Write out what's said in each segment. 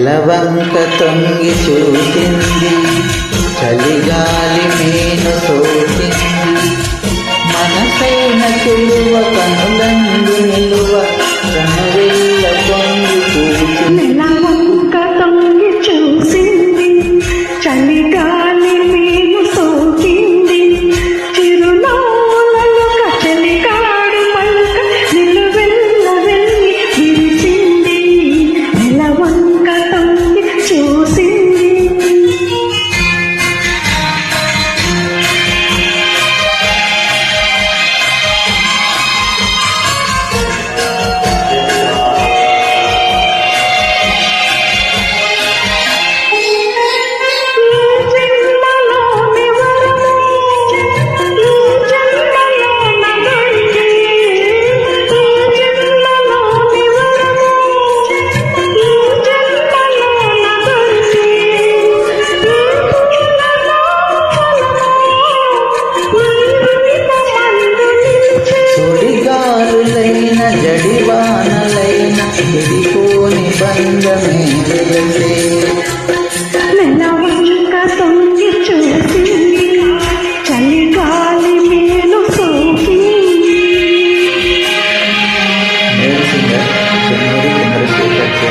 నెలవంక తొంగి చూసింది, చలిగాలి మేను సోకింది, మనసైన చెలువ కనులందు నిలువ కనువెల్ల పొంగి కూర్చుంది. నెలవంక తొంగి చూసింది, చలిగాలి మేను సోకింది, చిరునవ్వులలో కచలికాడు పలుక నిలువెల్ల వెళ్ళి విరిసింది. నెలవంక తొంగి చూసింది. సుడిగాలులైన జడివానలైన విడిపోని బంధమే వెళ్తే, నెలవంక తొంగి చూసింది, చలిగాలి మేలు సోకింది. మేల్ సింగర్ చెన్నూరి చంద్రశేఖర్ చేనేత,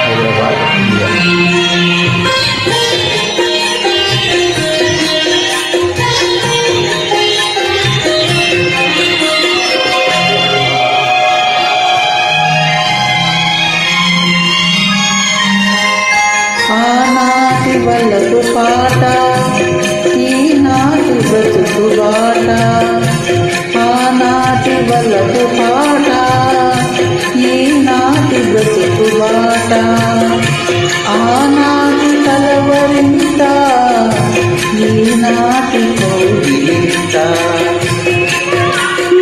హైదరాబాద్, ఇండియా. ఆనాటి వలకు పాట, ఈనాటి బ్రతుకు బాట, ఆనాటి వలకు పాట, ఈనాటి బ్రతుకు బాట, ఆనాటి కలవరింత, ఈనాటి కౌగిలింత.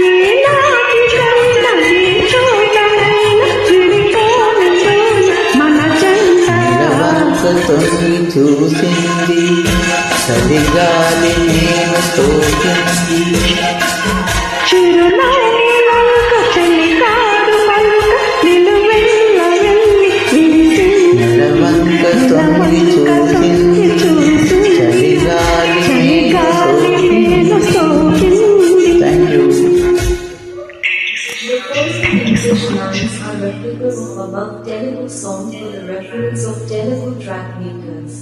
ఈనాటి కన్నది చూడమైన విడిపోని చూడ మన జంట. నెలవంక తొంగి చూసింది, చలిగాలి నేను సోకింది, చిరునవ్వులలో కచలికాడు పలుక నిలువెల్ల వెళ్ళి విరిసింది. నెలవంక తొంగి చూసింది, చలిగాలి నేను మేలు సోకింది. సోకింది. Thank you. The following musicians are replicas of above Telugu songs for the reference of Telugu track makers.